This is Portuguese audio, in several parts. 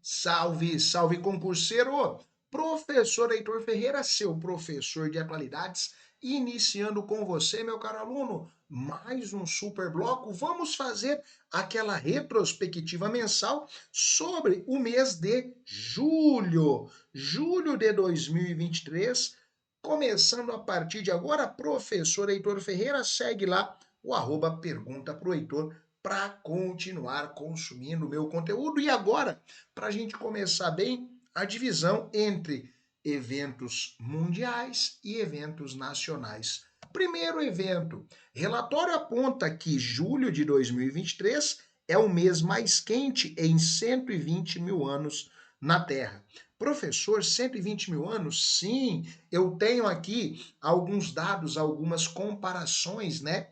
Salve, salve concurseiro! Professor Heitor Ferreira, seu professor de atualidades, iniciando com você, meu caro aluno, mais um super bloco. Vamos fazer aquela retrospectiva mensal sobre o mês de julho. Julho de 2023, começando a partir de agora, professor Heitor Ferreira, segue lá o arroba pergunta pro Heitor para continuar consumindo o meu conteúdo. E agora, para a gente começar bem, a divisão entre eventos mundiais e eventos nacionais. Primeiro evento, relatório aponta que julho de 2023 é o mês mais quente em 120 mil anos na Terra. Professor, 120 mil anos? Sim, eu tenho aqui alguns dados, algumas comparações, né?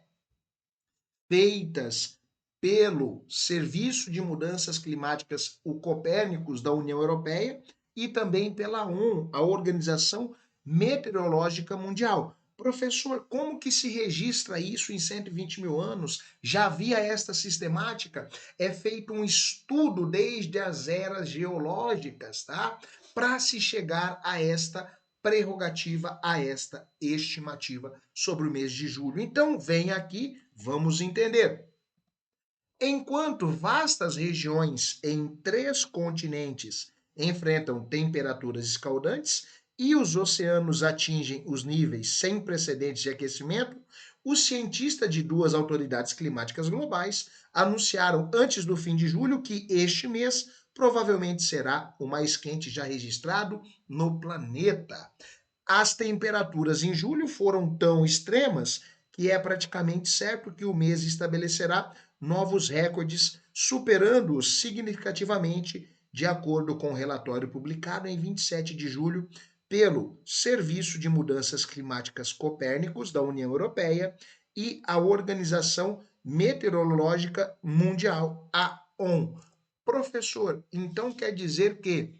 Feitas pelo Serviço de Mudanças Climáticas, o Copérnicos da União Europeia, e também pela ONU, a Organização Meteorológica Mundial. Professor, como que se registra isso em 120 mil anos? Já havia esta sistemática? É feito um estudo desde as eras geológicas, tá? Para se chegar a esta prerrogativa, a esta estimativa sobre o mês de julho. Então, vem aqui, vamos entender. Enquanto vastas regiões em 3 continentes enfrentam temperaturas escaldantes e os oceanos atingem os níveis sem precedentes de aquecimento, os cientistas de 2 autoridades climáticas globais anunciaram antes do fim de julho que este mês provavelmente será o mais quente já registrado no planeta. As temperaturas em julho foram tão extremas que é praticamente certo que o mês estabelecerá novos recordes, superando-os significativamente, de acordo com o relatório publicado em 27 de julho pelo Serviço de Mudanças Climáticas Copérnicos da União Europeia e a Organização Meteorológica Mundial, a ONU. Professor, então quer dizer que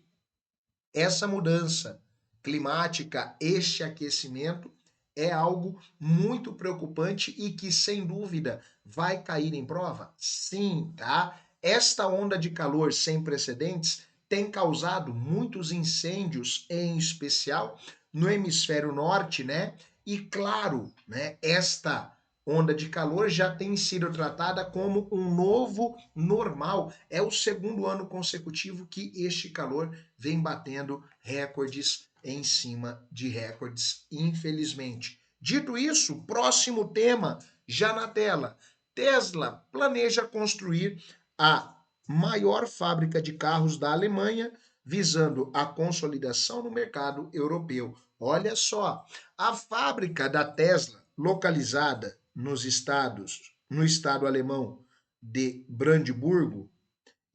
essa mudança climática, este aquecimento, é algo muito preocupante e que, sem dúvida, vai cair em prova? Sim, tá? Esta onda de calor sem precedentes tem causado muitos incêndios, em especial no hemisfério norte, né? E claro, né, esta onda de calor já tem sido tratada como um novo normal. É o segundo ano consecutivo que este calor vem batendo recordes em cima de recordes, infelizmente. Dito isso, próximo tema já na tela. Tesla planeja construir a maior fábrica de carros da Alemanha, visando a consolidação no mercado europeu. Olha só, a fábrica da Tesla, localizada no estado alemão de Brandemburgo,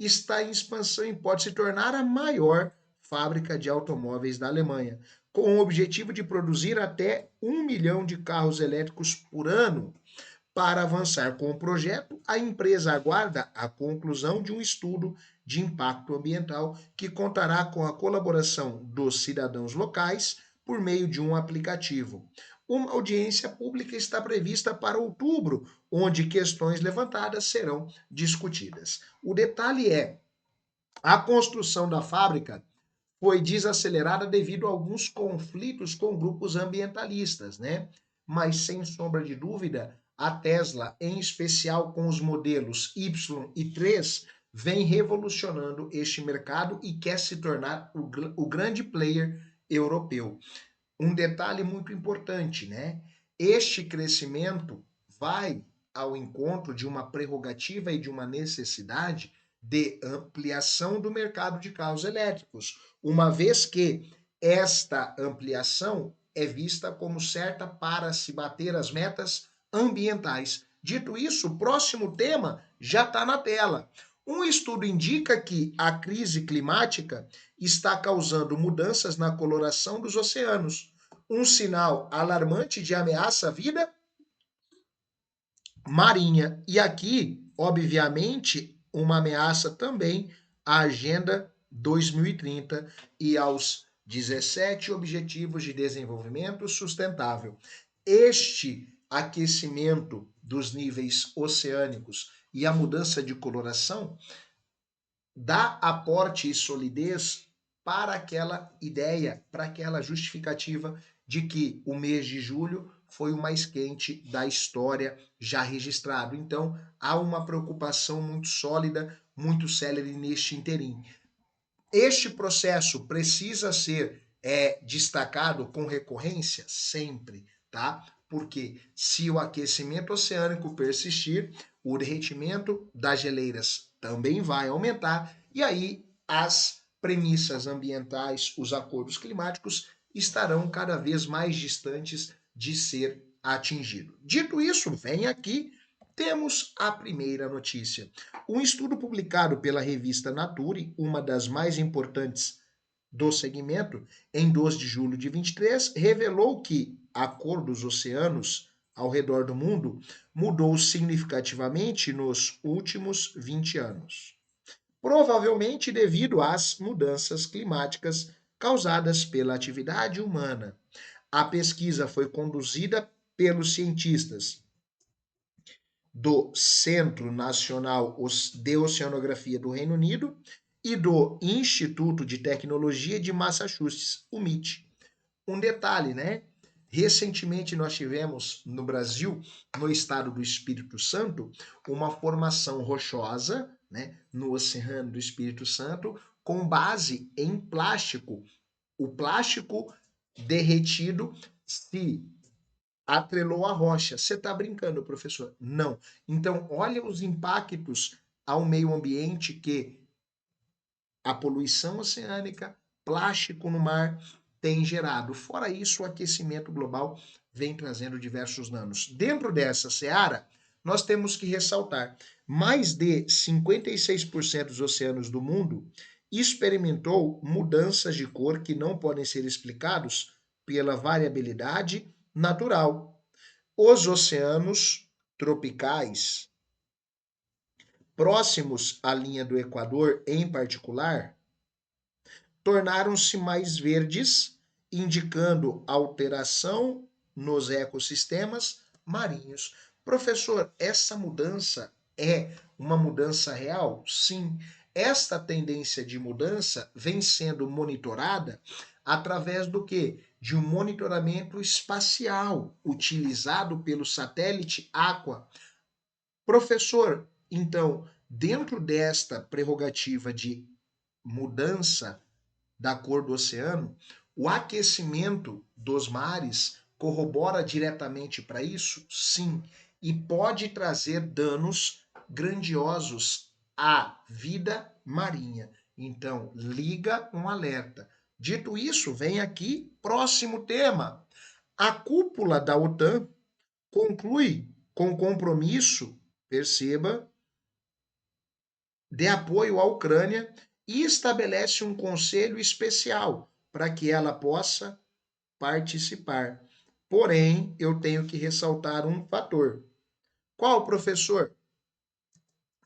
está em expansão e pode se tornar a maior fábrica de automóveis da Alemanha, com o objetivo de produzir até 1 milhão de carros elétricos por ano. Para avançar com o projeto, a empresa aguarda a conclusão de um estudo de impacto ambiental que contará com a colaboração dos cidadãos locais por meio de um aplicativo. Uma audiência pública está prevista para outubro, onde questões levantadas serão discutidas. O detalhe é: a construção da fábrica foi desacelerada devido a alguns conflitos com grupos ambientalistas, né? Mas sem sombra de dúvida, a Tesla, em especial com os modelos Y e 3, vem revolucionando este mercado e quer se tornar o grande player europeu. Um detalhe muito importante, né? Este crescimento vai ao encontro de uma prerrogativa e de uma necessidade de ampliação do mercado de carros elétricos, uma vez que esta ampliação é vista como certa para se bater as metas ambientais. Dito isso, o próximo tema já está na tela. Um estudo indica que a crise climática está causando mudanças na coloração dos oceanos, um sinal alarmante de ameaça à vida marinha. E aqui, obviamente, uma ameaça também à Agenda 2030 e aos 17 Objetivos de Desenvolvimento Sustentável. Este aquecimento dos níveis oceânicos e a mudança de coloração dá aporte e solidez para aquela ideia, para aquela justificativa de que o mês de julho foi o mais quente da história já registrado. Então, há uma preocupação muito sólida, muito célere neste interim. Este processo precisa ser destacado com recorrência? Sempre, tá? Porque se o aquecimento oceânico persistir, o derretimento das geleiras também vai aumentar, e aí as premissas ambientais, os acordos climáticos estarão cada vez mais distantes de ser atingido. Dito isso, vem aqui, temos a primeira notícia. Um estudo publicado pela revista Nature, uma das mais importantes do segmento, em 12 de julho de 23, revelou que a cor dos oceanos ao redor do mundo mudou significativamente nos últimos 20 anos. Provavelmente devido às mudanças climáticas causadas pela atividade humana. A pesquisa foi conduzida pelos cientistas do Centro Nacional de Oceanografia do Reino Unido e do Instituto de Tecnologia de Massachusetts, o MIT. Um detalhe, né? Recentemente nós tivemos no Brasil, no estado do Espírito Santo, uma formação rochosa, né, no Oceano do Espírito Santo, com base em plástico. O plástico derretido se atrelou a rocha. Você está brincando, professor? Não. Então, olha os impactos ao meio ambiente que a poluição oceânica, plástico no mar tem gerado. Fora isso, o aquecimento global vem trazendo diversos danos. Dentro dessa seara, nós temos que ressaltar: mais de 56% dos oceanos do mundo experimentou mudanças de cor que não podem ser explicados pela variabilidade natural. Os oceanos tropicais, próximos à linha do Equador em particular, tornaram-se mais verdes, indicando alteração nos ecossistemas marinhos. Professor, essa mudança é uma mudança real? Sim. Esta tendência de mudança vem sendo monitorada através do quê? De um monitoramento espacial utilizado pelo satélite Aqua. Professor, então, dentro desta prerrogativa de mudança da cor do oceano, o aquecimento dos mares corrobora diretamente para isso? Sim, e pode trazer danos grandiosos à vida marinha. Então, liga um alerta. Dito isso, vem aqui próximo tema. A cúpula da OTAN conclui com compromisso, perceba, de apoio à Ucrânia e estabelece um conselho especial para que ela possa participar. Porém, eu tenho que ressaltar um fator. Qual, professor?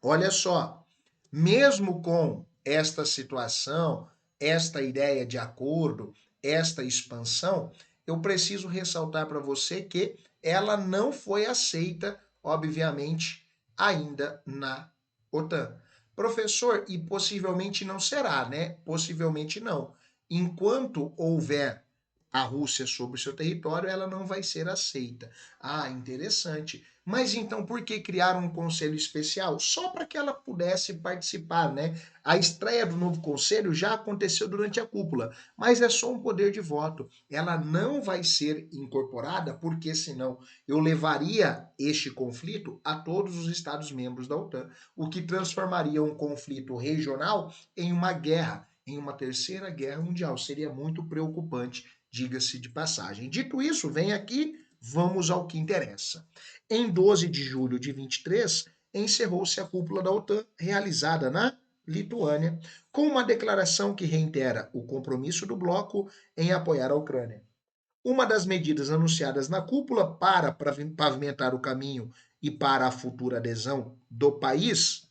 Olha só, mesmo com esta situação, esta ideia de acordo, esta expansão, eu preciso ressaltar para você que ela não foi aceita, obviamente, ainda na OTAN. Professor, e possivelmente não será, né? Possivelmente não. Enquanto houver a Rússia sobre o seu território, ela não vai ser aceita. Ah, interessante. Mas então por que criar um conselho especial? Só para que ela pudesse participar, né? A estreia do novo conselho já aconteceu durante a cúpula, mas é só um poder de voto. Ela não vai ser incorporada, porque senão eu levaria este conflito a todos os Estados-membros da OTAN, o que transformaria um conflito regional em uma guerra, em uma terceira guerra mundial. Seria muito preocupante, diga-se de passagem. Dito isso, vem aqui, vamos ao que interessa. Em 12 de julho de 23, encerrou-se a cúpula da OTAN, realizada na Lituânia, com uma declaração que reitera o compromisso do bloco em apoiar a Ucrânia. Uma das medidas anunciadas na cúpula para pavimentar o caminho e para a futura adesão do país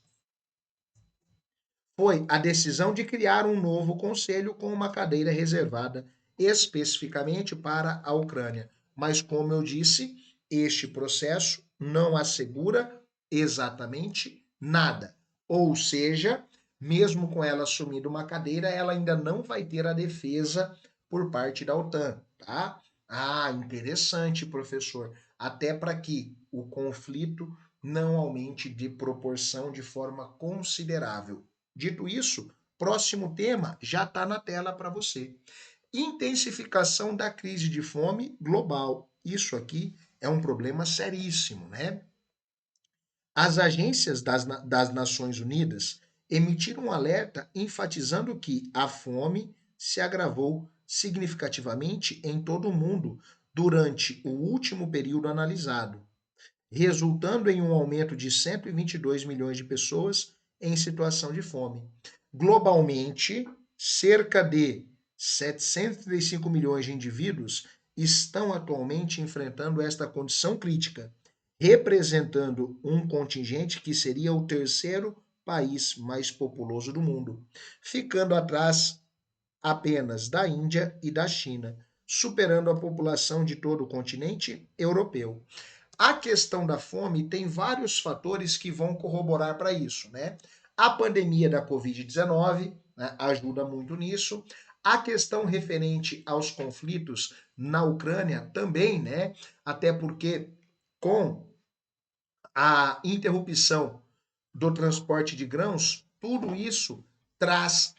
foi a decisão de criar um novo conselho com uma cadeira reservada especificamente para a Ucrânia. Mas, como eu disse, este processo não assegura exatamente nada. Ou seja, mesmo com ela assumindo uma cadeira, ela ainda não vai ter a defesa por parte da OTAN, tá? Ah, interessante, professor. Até para que o conflito não aumente de proporção de forma considerável. Dito isso, próximo tema já está na tela para você. Intensificação da crise de fome global. Isso aqui é um problema seríssimo, né? As agências das Nações Unidas emitiram um alerta enfatizando que a fome se agravou significativamente em todo o mundo durante o último período analisado, resultando em um aumento de 122 milhões de pessoas em situação de fome. Globalmente, cerca de 735 milhões de indivíduos estão atualmente enfrentando esta condição crítica, representando um contingente que seria o terceiro país mais populoso do mundo, ficando atrás apenas da Índia e da China, superando a população de todo o continente europeu. A questão da fome tem vários fatores que vão corroborar para isso, né? A pandemia da Covid-19, né, ajuda muito nisso. A questão referente aos conflitos na Ucrânia também, né? Até porque com a interrupção do transporte de grãos, tudo isso traz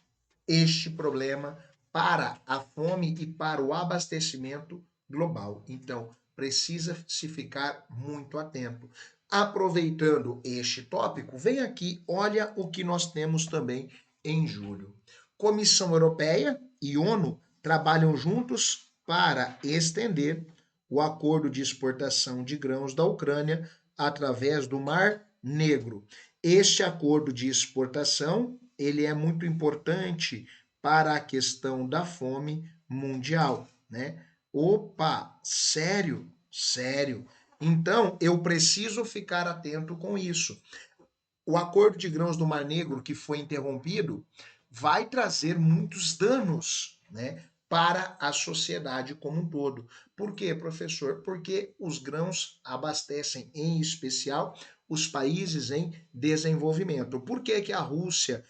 este problema para a fome e para o abastecimento global. Então, precisa se ficar muito atento. Aproveitando este tópico, vem aqui, olha o que nós temos também em julho. Comissão Europeia e ONU trabalham juntos para estender o acordo de exportação de grãos da Ucrânia através do Mar Negro. Este acordo de exportação, ele é muito importante para a questão da fome mundial, né? Opa, sério? Sério. Então, eu preciso ficar atento com isso. O acordo de grãos do Mar Negro que foi interrompido vai trazer muitos danos, né, para a sociedade como um todo. Por quê, professor? Porque os grãos abastecem, em especial, os países em desenvolvimento. Por que, que a Rússia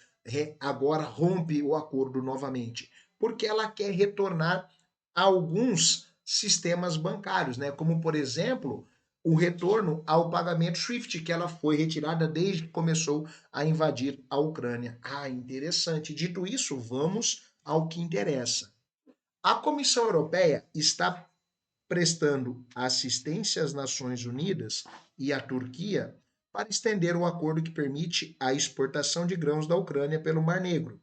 agora rompe o acordo novamente? Porque ela quer retornar a alguns sistemas bancários, né? Como, por exemplo, o retorno ao pagamento SWIFT, que ela foi retirada desde que começou a invadir a Ucrânia. Ah, interessante. Dito isso, vamos ao que interessa. A Comissão Europeia está prestando assistência às Nações Unidas e à Turquia para estender o acordo que permite a exportação de grãos da Ucrânia pelo Mar Negro.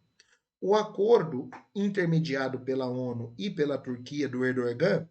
O acordo intermediado pela ONU e pela Turquia do Erdogan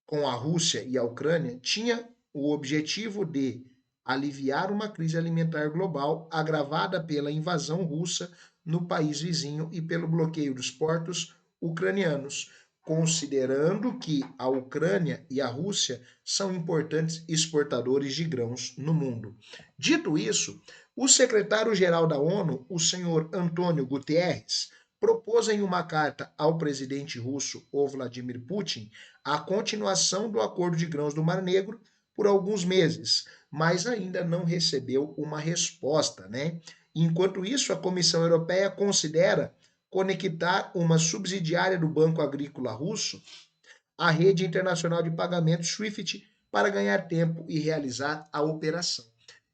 com a Rússia e a Ucrânia tinha o objetivo de aliviar uma crise alimentar global agravada pela invasão russa no país vizinho e pelo bloqueio dos portos ucranianos, considerando que a Ucrânia e a Rússia são importantes exportadores de grãos no mundo. Dito isso, o secretário-geral da ONU, o senhor Antônio Guterres, propôs em uma carta ao presidente russo, o Vladimir Putin, a continuação do acordo de grãos do Mar Negro por alguns meses, mas ainda não recebeu uma resposta, né? Enquanto isso, a Comissão Europeia considera conectar uma subsidiária do Banco Agrícola Russo à rede internacional de pagamentos SWIFT para ganhar tempo e realizar a operação.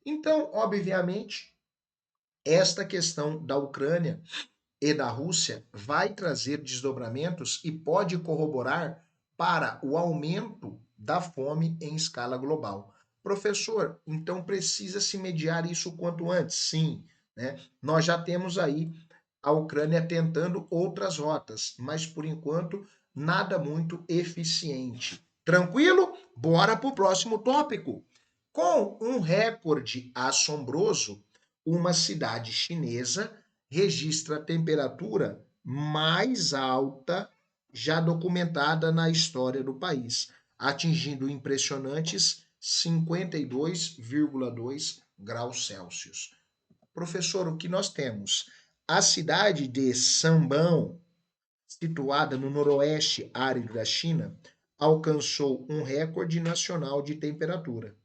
Então, obviamente, esta questão da Ucrânia e da Rússia vai trazer desdobramentos e pode corroborar para o aumento da fome em escala global. Professor, então precisa se mediar isso o quanto antes? Sim, né? Nós já temos aí a Ucrânia tentando outras rotas, mas por enquanto nada muito eficiente. Tranquilo? Bora para o próximo tópico. Com um recorde assombroso, uma cidade chinesa registra a temperatura mais alta já documentada na história do país, atingindo impressionantes 52,2 graus Celsius. Professor, o que nós temos? A cidade de Sambão, situada no noroeste árido da China, alcançou um recorde nacional de temperatura.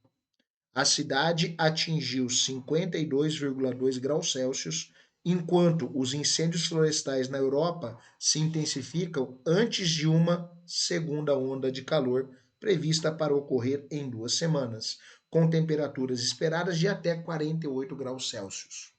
A cidade atingiu 52,2 graus Celsius enquanto os incêndios florestais na Europa se intensificam antes de uma segunda onda de calor prevista para ocorrer em 2 semanas, com temperaturas esperadas de até 48 graus Celsius.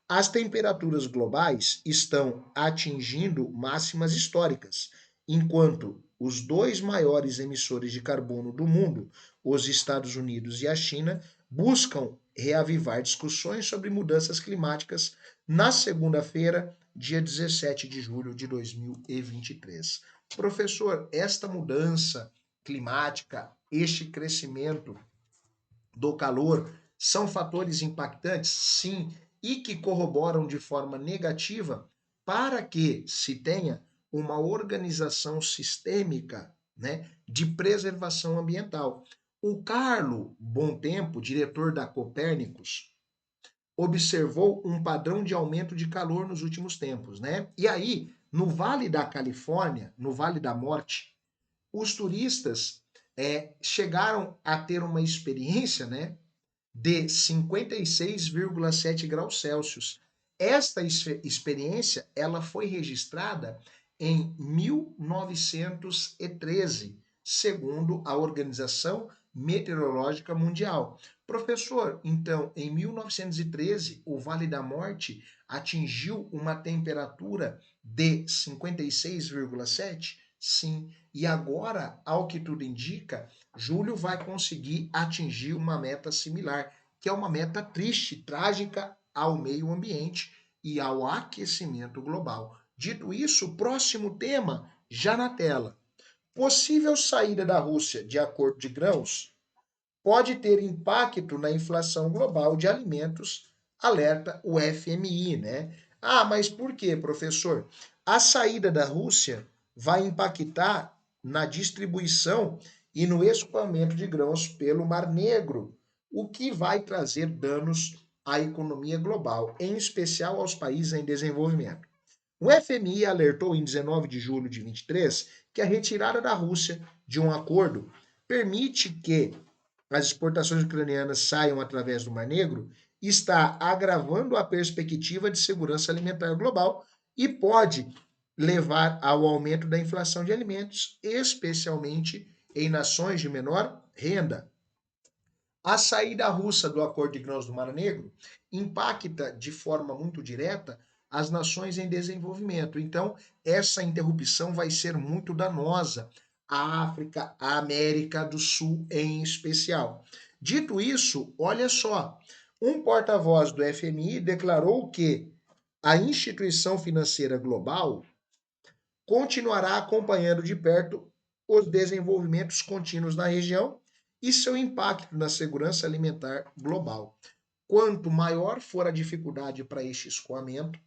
As temperaturas globais estão atingindo máximas históricas, enquanto os dois maiores emissores de carbono do mundo, os Estados Unidos e a China, buscam reavivar discussões sobre mudanças climáticas na segunda-feira, dia 17 de julho de 2023. Professor, esta mudança climática, este crescimento do calor, são fatores impactantes? Sim, e que corroboram de forma negativa para que se tenha uma organização sistêmica, né, de preservação ambiental. O Carlo Bontempo, diretor da Copérnicos, observou um padrão de aumento de calor nos últimos tempos, né? E aí, no Vale da Califórnia, no Vale da Morte, os turistas chegaram a ter uma experiência, né, de 56,7 graus Celsius. Esta experiência ela foi registrada em 1913, segundo a Organização Meteorológica Mundial. Professor, então, em 1913, o Vale da Morte atingiu uma temperatura de 56,7? Sim. E agora, ao que tudo indica, Júlio vai conseguir atingir uma meta similar, que é uma meta triste, trágica ao meio ambiente e ao aquecimento global. Dito isso, próximo tema já na tela. Possível saída da Rússia de acordo de grãos pode ter impacto na inflação global de alimentos, alerta o FMI, né? Ah, mas por quê, professor? A saída da Rússia vai impactar na distribuição e no escoamento de grãos pelo Mar Negro, o que vai trazer danos à economia global, em especial aos países em desenvolvimento. O FMI alertou em 19 de julho de 23 que a retirada da Rússia de um acordo permite que as exportações ucranianas saiam através do Mar Negro, está agravando a perspectiva de segurança alimentar global e pode levar ao aumento da inflação de alimentos, especialmente em nações de menor renda. A saída russa do Acordo de Grãos do Mar Negro impacta de forma muito direta as nações em desenvolvimento. Então, essa interrupção vai ser muito danosa à África, à América do Sul em especial. Dito isso, olha só, um porta-voz do FMI declarou que a instituição financeira global continuará acompanhando de perto os desenvolvimentos contínuos na região e seu impacto na segurança alimentar global. Quanto maior for a dificuldade para este escoamento,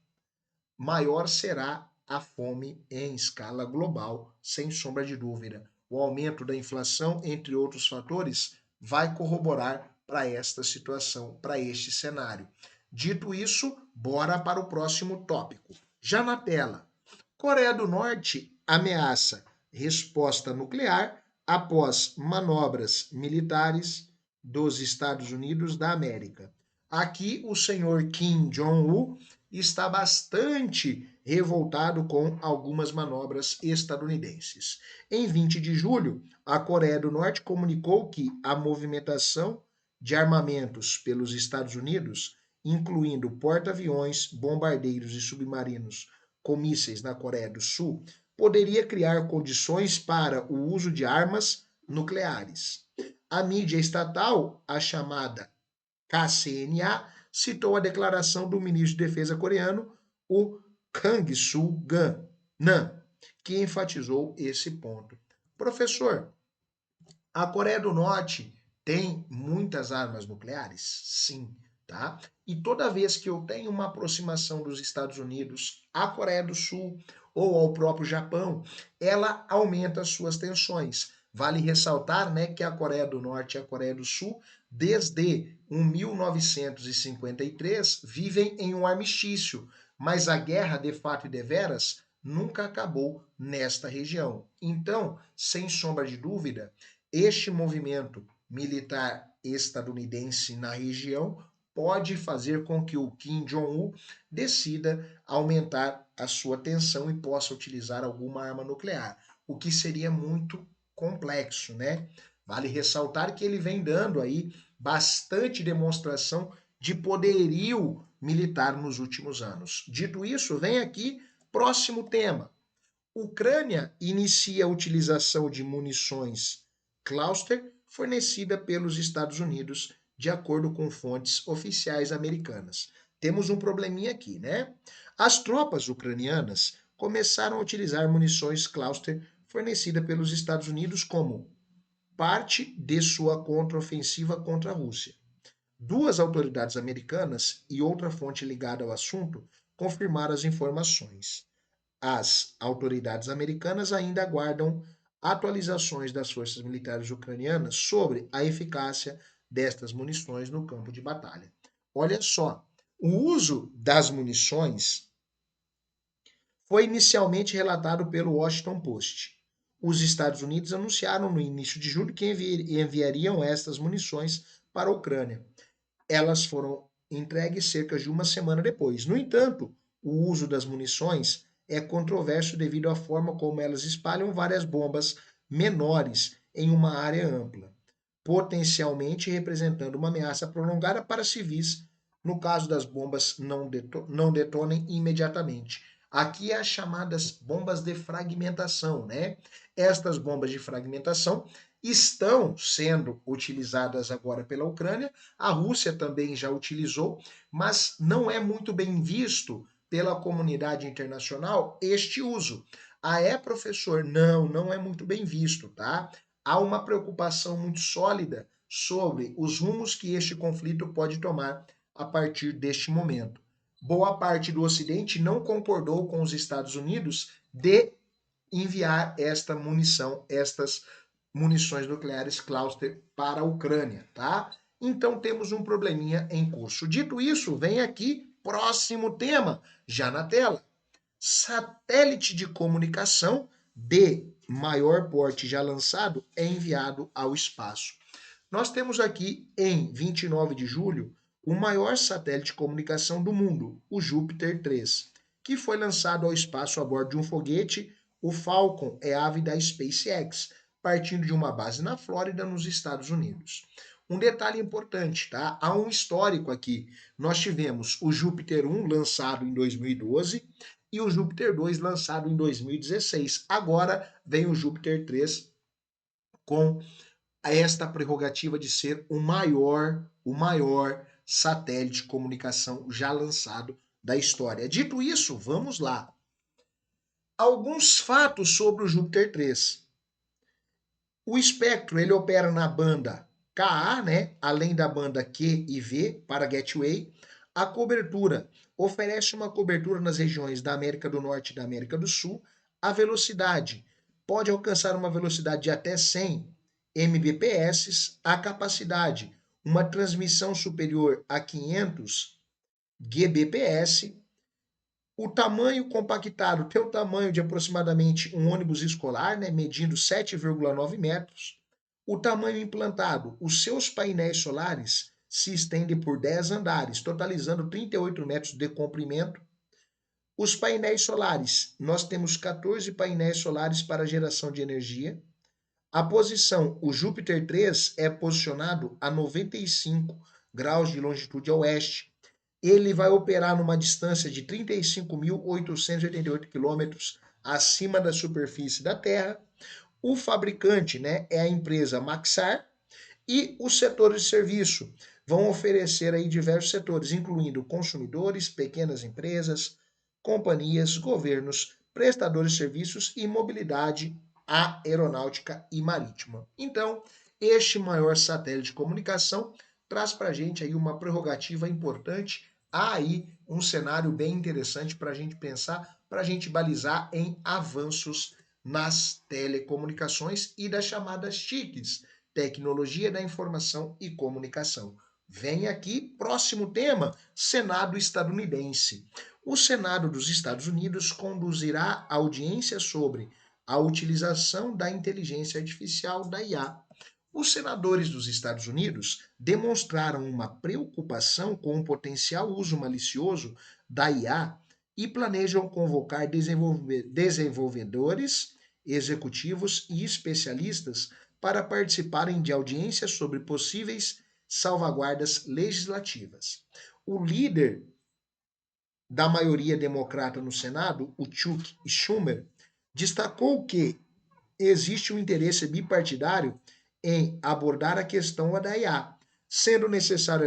maior será a fome em escala global, sem sombra de dúvida. O aumento da inflação, entre outros fatores, vai corroborar para esta situação, para este cenário. Dito isso, bora para o próximo tópico. Já na tela, Coreia do Norte ameaça resposta nuclear após manobras militares dos Estados Unidos da América. Aqui o senhor Kim Jong-un está bastante revoltado com algumas manobras estadunidenses. Em 20 de julho, a Coreia do Norte comunicou que a movimentação de armamentos pelos Estados Unidos, incluindo porta-aviões, bombardeiros e submarinos com mísseis na Coreia do Sul, poderia criar condições para o uso de armas nucleares. A mídia estatal, a chamada KCNA, citou a declaração do ministro de Defesa coreano, o Kang Soo-nam, que enfatizou esse ponto. Professor, a Coreia do Norte tem muitas armas nucleares? Sim, tá? E toda vez que eu tenho uma aproximação dos Estados Unidos à Coreia do Sul ou ao próprio Japão, ela aumenta as suas tensões. Vale ressaltar, né, que a Coreia do Norte e a Coreia do Sul, desde 1953, vivem em um armistício, mas a guerra de fato e de veras nunca acabou nesta região. Então, sem sombra de dúvida, este movimento militar estadunidense na região pode fazer com que o Kim Jong-un decida aumentar a sua tensão e possa utilizar alguma arma nuclear, o que seria muito complexo, né? Vale ressaltar que ele vem dando aí bastante demonstração de poderio militar nos últimos anos. Dito isso, vem aqui próximo tema. Ucrânia inicia a utilização de munições cluster fornecida pelos Estados Unidos, de acordo com fontes oficiais americanas. Temos um probleminha aqui, né? As tropas ucranianas começaram a utilizar munições cluster fornecida pelos Estados Unidos como parte de sua contraofensiva contra a Rússia. Duas autoridades americanas e outra fonte ligada ao assunto confirmaram as informações. As autoridades americanas ainda aguardam atualizações das forças militares ucranianas sobre a eficácia destas munições no campo de batalha. Olha só, o uso das munições foi inicialmente relatado pelo Washington Post. Os Estados Unidos anunciaram no início de julho que enviariam estas munições para a Ucrânia. Elas foram entregues cerca de uma semana depois. No entanto, o uso das munições é controverso devido à forma como elas espalham várias bombas menores em uma área ampla, potencialmente representando uma ameaça prolongada para civis, no caso das bombas não detonem imediatamente. Aqui é as chamadas bombas de fragmentação, né? Estas bombas de fragmentação estão sendo utilizadas agora pela Ucrânia, a Rússia também já utilizou, mas não é muito bem visto pela comunidade internacional este uso. Ah, é, professor? Não, não é muito bem visto, tá? Há uma preocupação muito sólida sobre os rumos que este conflito pode tomar a partir deste momento. Boa parte do Ocidente não concordou com os Estados Unidos de enviar esta munição, estas munições nucleares cluster para a Ucrânia, tá? Então temos um probleminha em curso. Dito isso, vem aqui próximo tema, já na tela. Satélite de comunicação de maior porte já lançado é enviado ao espaço. Nós temos aqui em 29 de julho o maior satélite de comunicação do mundo, o Júpiter 3, que foi lançado ao espaço a bordo de um foguete, o Falcon Heavy da SpaceX, partindo de uma base na Flórida, nos Estados Unidos. Um detalhe importante, tá? Há um histórico aqui. Nós tivemos o Júpiter 1 lançado em 2012 e o Júpiter 2 lançado em 2016. Agora vem o Júpiter 3 com esta prerrogativa de ser o maior satélite de comunicação já lançado da história. Dito isso, vamos lá. Alguns fatos sobre o Júpiter 3. O espectro ele opera na banda Ka, né, além da banda Q e V para Gateway. A cobertura oferece uma cobertura nas regiões da América do Norte e da América do Sul. A velocidade pode alcançar uma velocidade de até 100 Mbps. A capacidade, uma transmissão superior a 500 Gbps. O tamanho compactado tem o tamanho de aproximadamente um ônibus escolar, né, medindo 7,9 metros. O tamanho implantado, os seus painéis solares se estendem por 10 andares, totalizando 38 metros de comprimento. Os painéis solares, nós temos 14 painéis solares para geração de energia. A posição, o Júpiter 3 é posicionado a 95 graus de longitude a oeste. Ele vai operar numa distância de 35.888 quilômetros acima da superfície da Terra. O fabricante, né, é a empresa Maxar, e os setores de serviço vão oferecer aí diversos setores, incluindo consumidores, pequenas empresas, companhias, governos, prestadores de serviços e mobilidade aeronáutica e marítima. Então, este maior satélite de comunicação traz para a gente aí uma prerrogativa importante. Há aí um cenário bem interessante para a gente pensar, para a gente balizar em avanços nas telecomunicações e das chamadas TICs, tecnologia da informação e comunicação. Vem aqui, próximo tema, Senado estadunidense. O Senado dos Estados Unidos conduzirá audiência sobre a utilização da inteligência artificial da IA. Os senadores dos Estados Unidos demonstraram uma preocupação com o potencial uso malicioso da IA e planejam convocar desenvolvedores, executivos e especialistas para participarem de audiências sobre possíveis salvaguardas legislativas. O líder da maioria democrata no Senado, o Chuck Schumer, destacou que existe um interesse bipartidário em abordar a questão da IA, sendo necessário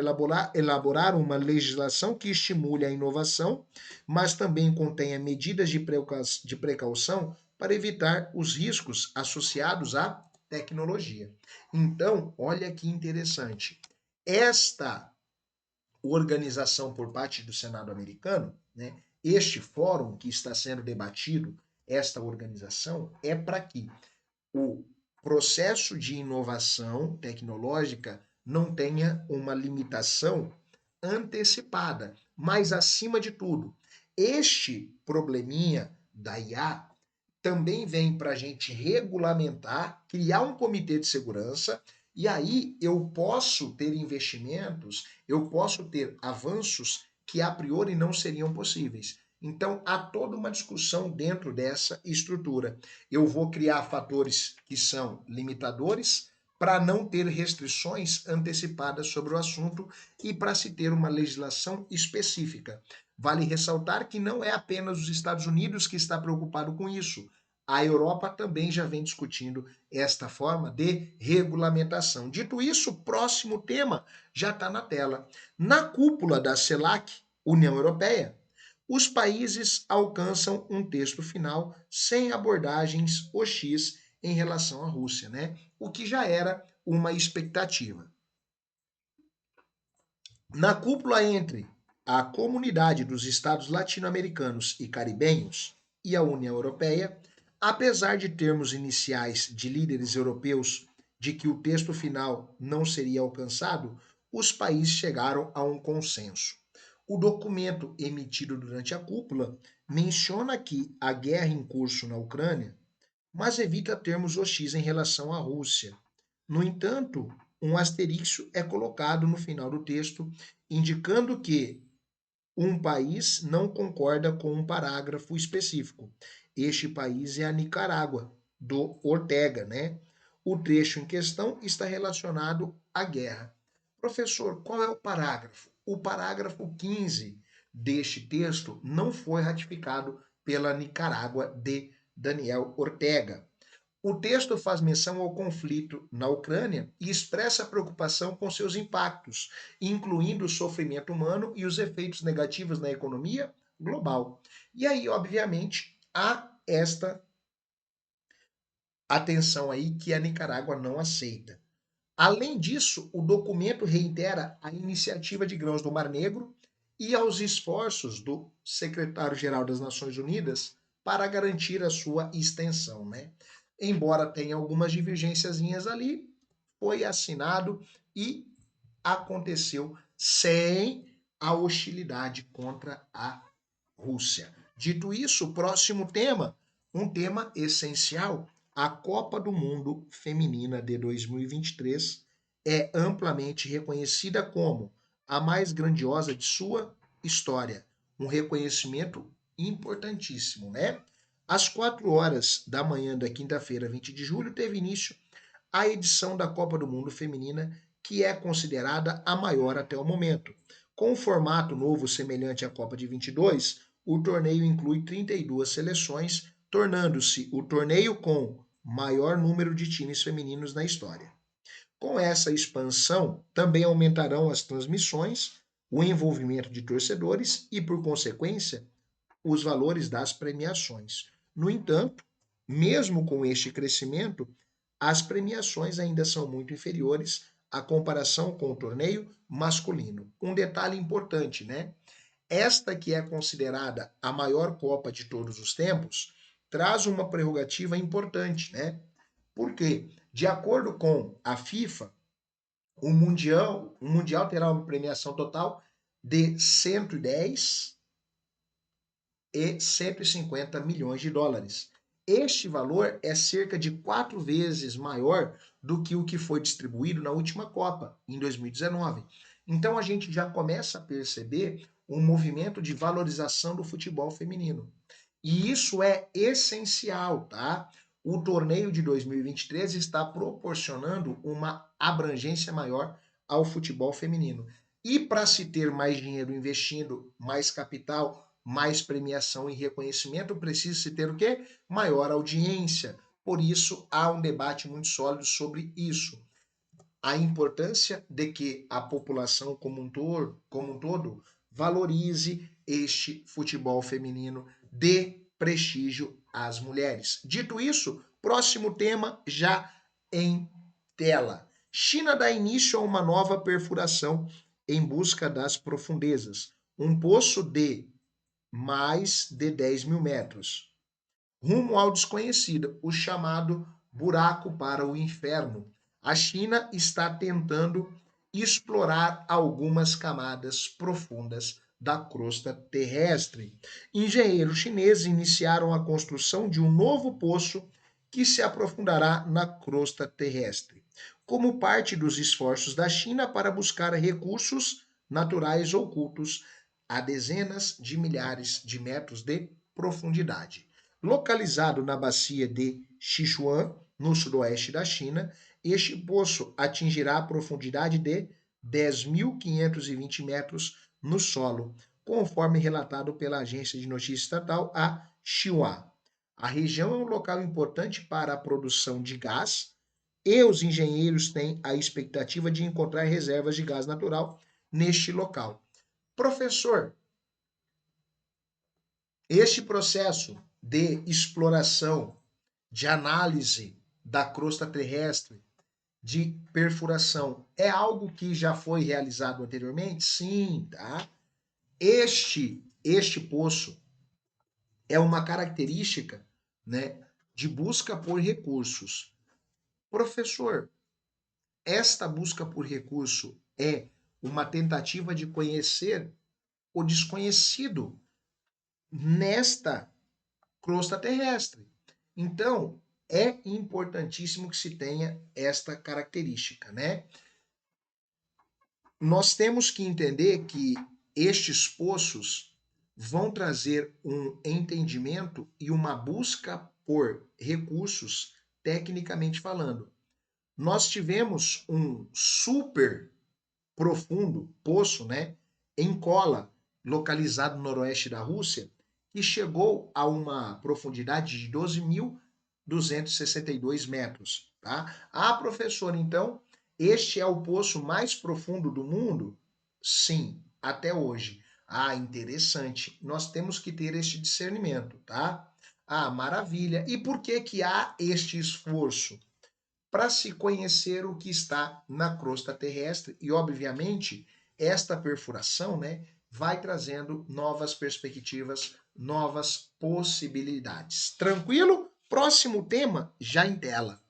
elaborar uma legislação que estimule a inovação, mas também contenha medidas de precaução para evitar os riscos associados à tecnologia. Então, olha que interessante. Esta organização por parte do Senado americano, né, este fórum que está sendo debatido, esta organização, é para que o processo de inovação tecnológica não tenha uma limitação antecipada, mas acima de tudo, este probleminha da IA também vem para a gente regulamentar, criar um comitê de segurança, e aí eu posso ter investimentos, eu posso ter avanços que a priori não seriam possíveis. Então, há toda uma discussão dentro dessa estrutura. Eu vou criar fatores que são limitadores para não ter restrições antecipadas sobre o assunto e para se ter uma legislação específica. Vale ressaltar que não é apenas os Estados Unidos que está preocupado com isso. A Europa também já vem discutindo esta forma de regulamentação. Dito isso, o próximo tema já está na tela. Na cúpula da CELAC, União Europeia, os países alcançam um texto final sem abordagens hostis em relação à Rússia, né? O que já era uma expectativa. Na cúpula entre a Comunidade dos Estados Latino-Americanos e Caribenhos e a União Europeia, apesar de termos iniciais de líderes europeus de que o texto final não seria alcançado, os países chegaram a um consenso. O documento emitido durante a cúpula menciona aqui a guerra em curso na Ucrânia, mas evita termos hostis em relação à Rússia. No entanto, um asterisco é colocado no final do texto, indicando que um país não concorda com um parágrafo específico. Este país é a Nicarágua, do Ortega, né? O trecho em questão está relacionado à guerra. Professor, qual é o parágrafo? O parágrafo 15 deste texto não foi ratificado pela Nicarágua de Daniel Ortega. O texto faz menção ao conflito na Ucrânia e expressa preocupação com seus impactos, incluindo o sofrimento humano e os efeitos negativos na economia global. E aí, obviamente, há esta atenção aí que a Nicarágua não aceita. Além disso, o documento reitera a iniciativa de grãos do Mar Negro e aos esforços do secretário-geral das Nações Unidas para garantir a sua extensão, né? Embora tenha algumas divergências ali, foi assinado e aconteceu sem a hostilidade contra a Rússia. Dito isso, o próximo tema, um tema essencial, a Copa do Mundo Feminina de 2023 é amplamente reconhecida como a mais grandiosa de sua história. Um reconhecimento importantíssimo, né? Às 4 horas da manhã da quinta-feira, 20 de julho, teve início a edição da Copa do Mundo Feminina, que é considerada a maior até o momento. Com um formato novo semelhante à Copa de 22, o torneio inclui 32 seleções, tornando-se o torneio com maior número de times femininos na história. Com essa expansão, também aumentarão as transmissões, o envolvimento de torcedores e, por consequência, os valores das premiações. No entanto, mesmo com este crescimento, as premiações ainda são muito inferiores à comparação com o torneio masculino. Um detalhe importante, né? Esta que é considerada a maior Copa de todos os tempos, traz uma prerrogativa importante, né? Porque, de acordo com a FIFA, o mundial terá uma premiação total de 110 e 150 milhões de dólares, Este valor é cerca de 4 vezes maior do que o que foi distribuído na última Copa, em 2019. Então a gente já começa a perceber um movimento de valorização do futebol feminino. E isso é essencial, tá? O torneio de 2023 está proporcionando uma abrangência maior ao futebol feminino. E para se ter mais dinheiro investindo, mais capital, mais premiação e reconhecimento, precisa se ter o quê? Maior audiência. Por isso, há um debate muito sólido sobre isso. A importância de que a população como um todo valorize este futebol feminino, dê prestígio às mulheres. Dito isso, próximo tema já em tela. China dá início a uma nova perfuração em busca das profundezas. Um poço de mais de 10 mil metros, rumo ao desconhecido, o chamado buraco para o inferno. A China está tentando explorar algumas camadas profundas da crosta terrestre. Engenheiros chineses iniciaram a construção de um novo poço que se aprofundará na crosta terrestre, como parte dos esforços da China para buscar recursos naturais ocultos a dezenas de milhares de metros de profundidade. Localizado na bacia de Sichuan, no sudoeste da China, este poço atingirá a profundidade de 10.520 metros no solo, conforme relatado pela agência de notícias estatal a Xinhua. A região é um local importante para a produção de gás e os engenheiros têm a expectativa de encontrar reservas de gás natural neste local. Professor, este processo de exploração, de análise da crosta terrestre, de perfuração, é algo que já foi realizado anteriormente? Sim, tá? Este poço é uma característica, né, de busca por recursos. Professor, esta busca por recurso é uma tentativa de conhecer o desconhecido nesta crosta terrestre. Então, é importantíssimo que se tenha esta característica, né? Nós temos que entender que estes poços vão trazer um entendimento e uma busca por recursos, tecnicamente falando. Nós tivemos um super profundo poço, né, em Kola, localizado no noroeste da Rússia, que chegou a uma profundidade de 12.262 metros. Tá? Ah, professor, então, este é o poço mais profundo do mundo? Sim, até hoje. Ah, interessante. Nós temos que ter este discernimento, tá? Ah, maravilha. E por que que há este esforço? Para se conhecer o que está na crosta terrestre e, obviamente, esta perfuração, né, vai trazendo novas perspectivas, novas possibilidades. Tranquilo? Próximo tema já em tela.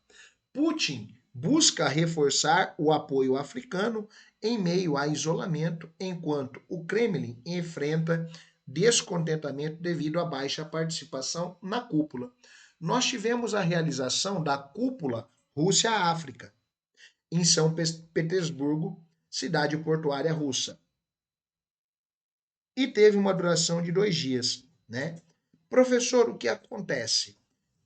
Putin busca reforçar o apoio africano em meio a isolamento, enquanto o Kremlin enfrenta descontentamento devido à baixa participação na cúpula. Nós tivemos a realização da cúpula Rússia-África, em São Petersburgo, cidade portuária russa. E teve uma duração de 2 dias, né? Professor, o que acontece?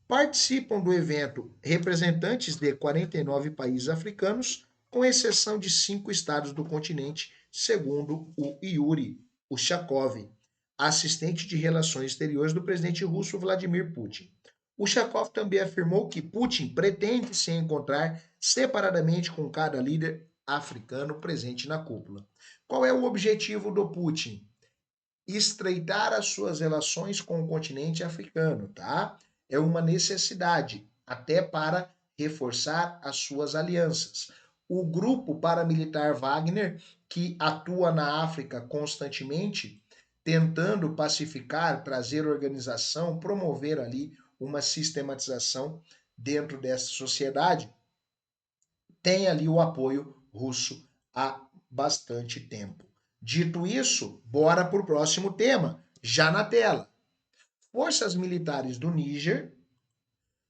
Participam do evento representantes de 49 países africanos, com exceção de 5 estados do continente, segundo o Yuri Ushakov, assistente de relações exteriores do presidente russo Vladimir Putin. Ushakov também afirmou que Putin pretende se encontrar separadamente com cada líder africano presente na cúpula. Qual é o objetivo do Putin? Estreitar as suas relações com o continente africano, tá? É uma necessidade, até para reforçar as suas alianças. O grupo paramilitar Wagner, que atua na África constantemente, tentando pacificar, trazer organização, promover ali uma sistematização dentro dessa sociedade, tem ali o apoio russo há bastante tempo. Dito isso, bora para o próximo tema, já na tela. Forças militares do Níger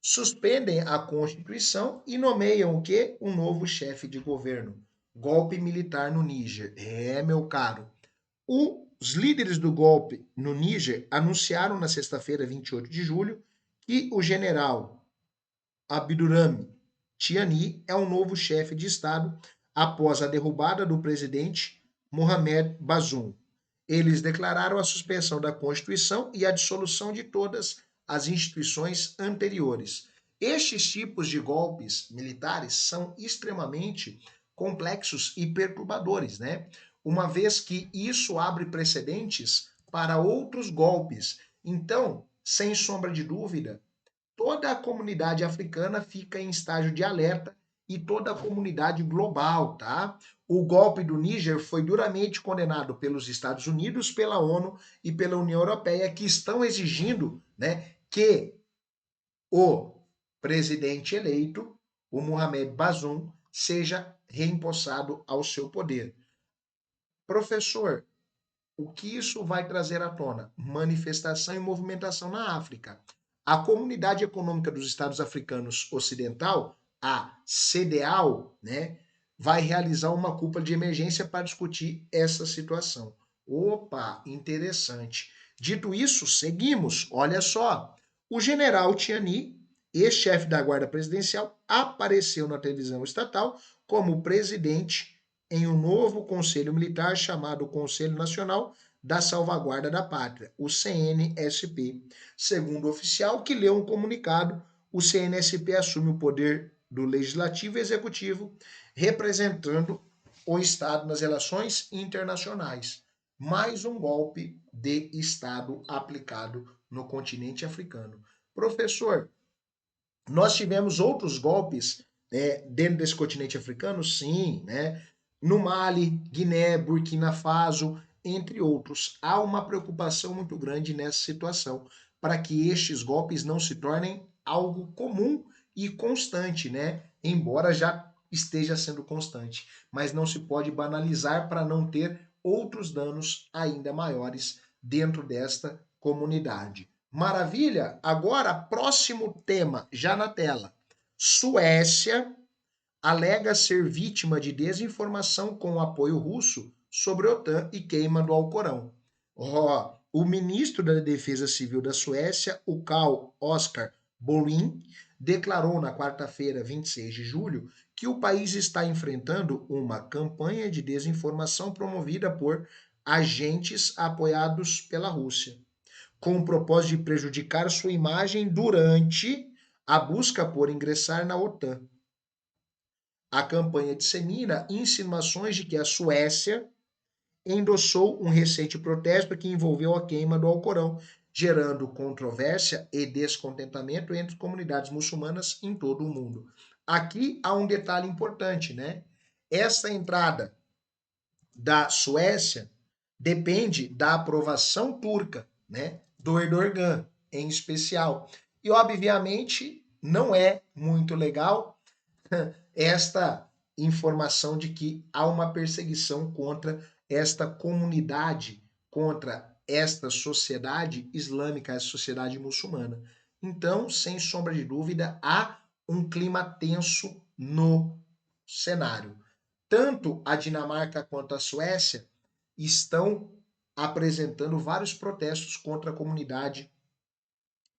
suspendem a Constituição e nomeiam o quê? Um novo chefe de governo. Golpe militar no Níger. É, meu caro. Os líderes do golpe no Níger anunciaram na sexta-feira, 28 de julho, que o general Abdurrahman Tiani é o novo chefe de Estado após a derrubada do presidente Mohamed Bazoum. Eles declararam a suspensão da Constituição e a dissolução de todas as instituições anteriores. Estes tipos de golpes militares são extremamente complexos e perturbadores, né? Uma vez que isso abre precedentes para outros golpes. Então, sem sombra de dúvida, toda a comunidade africana fica em estágio de alerta e toda a comunidade global, tá? O golpe do Níger foi duramente condenado pelos Estados Unidos, pela ONU e pela União Europeia, que estão exigindo, né, que o presidente eleito, o Mohamed Bazoum, seja reempossado ao seu poder. Professor, o que isso vai trazer à tona? Manifestação e movimentação na África. A Comunidade Econômica dos Estados Africanos Ocidental, a CEDEAO, né, vai realizar uma cúpula de emergência para discutir essa situação. Opa, interessante. Dito isso, seguimos. Olha só. O general Tiani, ex-chefe da Guarda Presidencial, apareceu na televisão estatal como presidente em um novo conselho militar chamado Conselho Nacional da Salvaguarda da Pátria, o CNSP. Segundo o oficial que leu um comunicado, o CNSP assume o poder do Legislativo e Executivo, representando o Estado nas relações internacionais. Mais um golpe de Estado aplicado no continente africano. Professor, nós tivemos outros golpes, né, dentro desse continente africano, sim, né? No Mali, Guiné, Burkina Faso, entre outros. Há uma preocupação muito grande nessa situação, para que estes golpes não se tornem algo comum e constante, né? Embora já esteja sendo constante, mas não se pode banalizar para não ter outros danos ainda maiores dentro desta comunidade. Maravilha? Agora, próximo tema, já na tela. Suécia alega ser vítima de desinformação com apoio russo sobre a OTAN e queima do Alcorão. Oh, o ministro da Defesa Civil da Suécia, o Carl Oskar Bolin, declarou na quarta-feira, 26 de julho, que o país está enfrentando uma campanha de desinformação promovida por agentes apoiados pela Rússia com o propósito de prejudicar sua imagem durante a busca por ingressar na OTAN. A campanha dissemina insinuações de que a Suécia endossou um recente protesto que envolveu a queima do Alcorão, gerando controvérsia e descontentamento entre comunidades muçulmanas em todo o mundo. Aqui há um detalhe importante, né? Essa entrada da Suécia depende da aprovação turca, né? Do Erdogan, em especial. E, obviamente, não é muito legal esta informação de que há uma perseguição contra esta comunidade, contra esta sociedade islâmica, essa sociedade muçulmana. Então, sem sombra de dúvida, há um clima tenso no cenário. Tanto a Dinamarca quanto a Suécia estão apresentando vários protestos contra a comunidade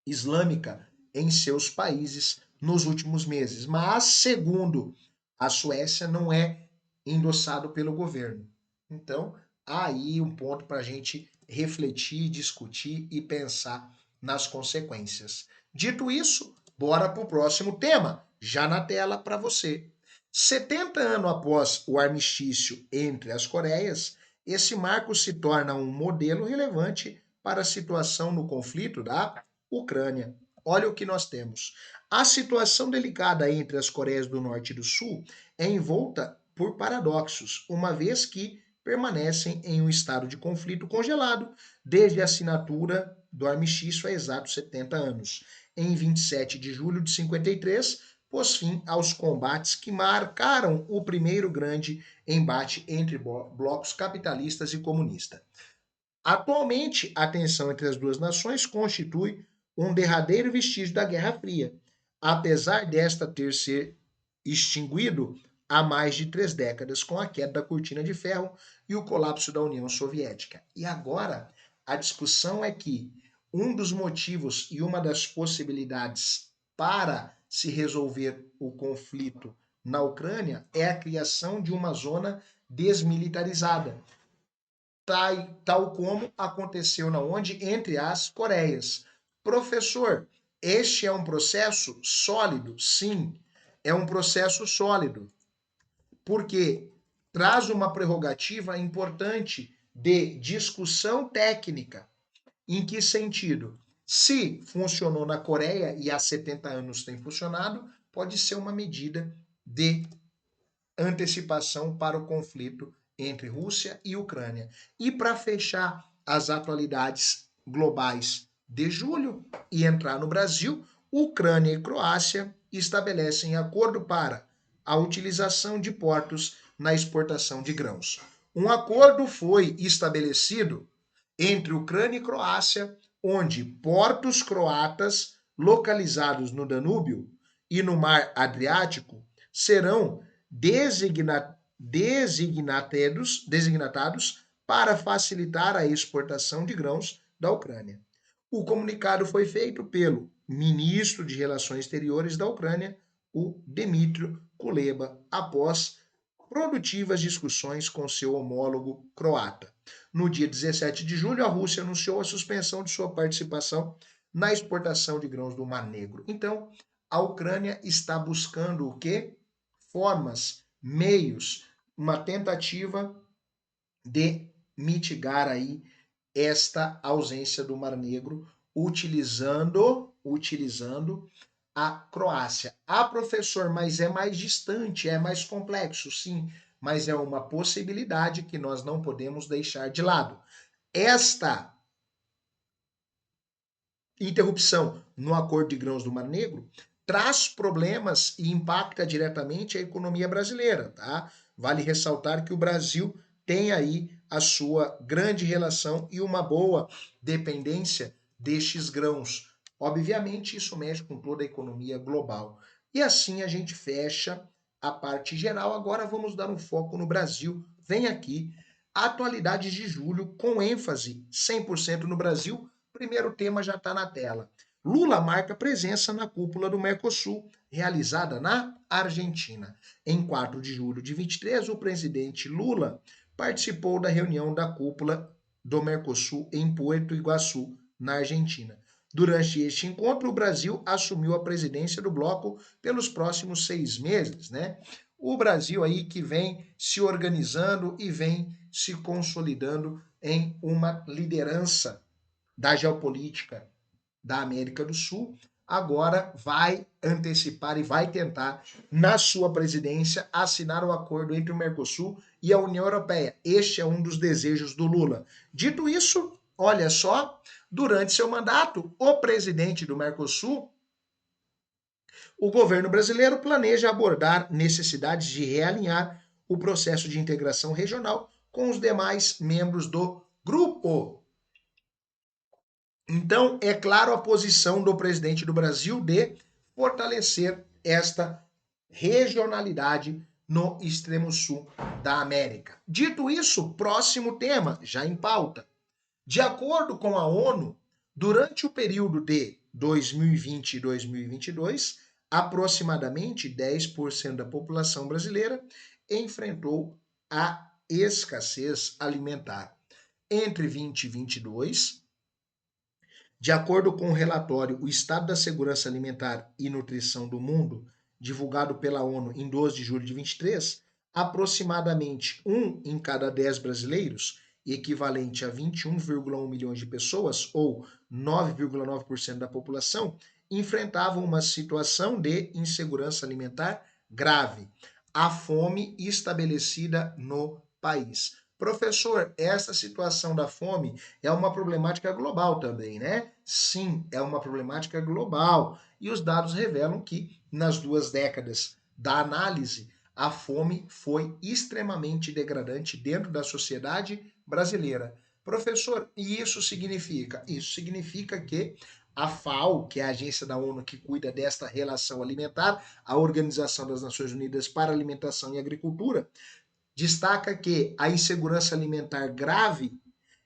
islâmica em seus países nos últimos meses. Mas, segundo a Suécia, não é endossado pelo governo. Então, há aí um ponto para a gente refletir, discutir e pensar nas consequências. Dito isso, bora para o próximo tema, já na tela para você. 70 anos após o armistício entre as Coreias, esse marco se torna um modelo relevante para a situação no conflito da Ucrânia. Olha o que nós temos. A situação delicada entre as Coreias do Norte e do Sul é envolta por paradoxos, uma vez que permanecem em um estado de conflito congelado desde a assinatura do armistício há exatos 70 anos. Em 27 de julho de 53, pôs fim aos combates que marcaram o primeiro grande embate entre blocos capitalistas e comunistas. Atualmente, a tensão entre as duas nações constitui um derradeiro vestígio da Guerra Fria. apesar desta ter se extinguido há mais de 3 décadas com a queda da cortina de ferro e o colapso da União Soviética. E agora a discussão é que um dos motivos e uma das possibilidades para se resolver o conflito na Ucrânia é a criação de uma zona desmilitarizada, tal como aconteceu na onde entre as Coreias. Professor, este é um processo sólido? Sim, é um processo sólido, porque traz uma prerrogativa importante de discussão técnica. Em que sentido? Se funcionou na Coreia e há 70 anos tem funcionado, pode ser uma medida de antecipação para o conflito entre Rússia e Ucrânia. E para fechar as atualidades globais de julho e entrar no Brasil, Ucrânia e Croácia estabelecem acordo para a utilização de portos na exportação de grãos. Um acordo foi estabelecido entre Ucrânia e Croácia, onde portos croatas localizados no Danúbio e no Mar Adriático serão designados para facilitar a exportação de grãos da Ucrânia. O comunicado foi feito pelo ministro de Relações Exteriores da Ucrânia, o Dmytro Kuleba, após produtivas discussões com seu homólogo croata. No dia 17 de julho, a Rússia anunciou a suspensão de sua participação na exportação de grãos do Mar Negro. Então, a Ucrânia está buscando o quê? Formas, meios, uma tentativa de mitigar aí esta ausência do Mar Negro utilizando a Croácia. Ah, professor, mas é mais distante, é mais complexo, sim, mas é uma possibilidade que nós não podemos deixar de lado. Esta interrupção no acordo de grãos do Mar Negro traz problemas e impacta diretamente a economia brasileira, tá? Vale ressaltar que o Brasil tem aí a sua grande relação e uma boa dependência destes grãos. Obviamente, isso mexe com toda a economia global. E assim a gente fecha a parte geral. Agora vamos dar um foco no Brasil. Vem aqui, atualidades de julho, com ênfase 100% no Brasil. Primeiro tema já está na tela. Lula marca presença na cúpula do Mercosul, realizada na Argentina. Em 4 de julho de 23, o presidente Lula participou da reunião da cúpula do Mercosul em Puerto Iguaçu, na Argentina. Durante este encontro, o Brasil assumiu a presidência do bloco pelos próximos 6 meses, né? O Brasil aí que vem se organizando e vem se consolidando em uma liderança da geopolítica da América do Sul, agora vai antecipar e vai tentar, na sua presidência, assinar o acordo entre o Mercosul e a União Europeia. Este é um dos desejos do Lula. Dito isso, olha só, durante seu mandato, o presidente do Mercosul, o governo brasileiro planeja abordar necessidades de realinhar o processo de integração regional com os demais membros do grupo. Então, é claro a posição do presidente do Brasil de fortalecer esta regionalidade no extremo sul da América. Dito isso, próximo tema, já em pauta. De acordo com a ONU, durante o período de 2020 e 2022, aproximadamente 10% da população brasileira enfrentou a escassez alimentar. Entre 20 e 22, de acordo com o relatório O Estado da Segurança Alimentar e Nutrição do Mundo, divulgado pela ONU em 12 de julho de 23, aproximadamente 1 em cada 10 brasileiros, equivalente a 21,1 milhões de pessoas, ou 9,9% da população, enfrentavam uma situação de insegurança alimentar grave, a fome estabelecida no país. Professor, essa situação da fome é uma problemática global também, né? Sim, é uma problemática global. E os dados revelam que, nas 2 décadas da análise, a fome foi extremamente degradante dentro da sociedade brasileira. Professor, e isso significa? Isso significa que A FAO, que é a agência da ONU que cuida desta relação alimentar, a Organização das Nações Unidas para Alimentação e Agricultura, destaca que a insegurança alimentar grave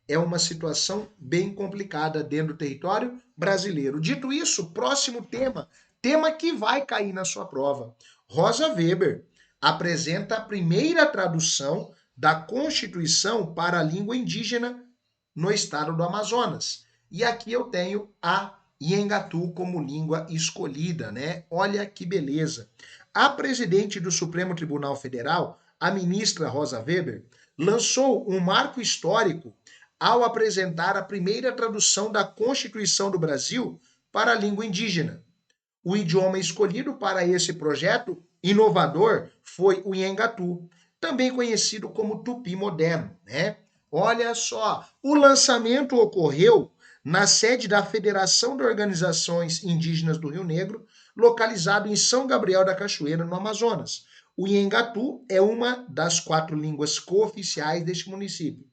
é uma situação bem complicada dentro do território brasileiro. Dito isso, próximo tema, tema que vai cair na sua prova. Rosa Weber apresenta a primeira tradução da Constituição para a língua indígena no estado do Amazonas. E aqui eu tenho a Iengatu como língua escolhida, né? Olha que beleza. A presidente do Supremo Tribunal Federal, a ministra Rosa Weber, lançou um marco histórico ao apresentar a primeira tradução da Constituição do Brasil para a língua indígena. O idioma escolhido para esse projeto inovador foi o Iengatu, também conhecido como Tupi moderno, né? Olha só, o lançamento ocorreu na sede da Federação de Organizações Indígenas do Rio Negro, localizado em São Gabriel da Cachoeira, no Amazonas. O Iengatu é uma das 4 línguas cooficiais deste município,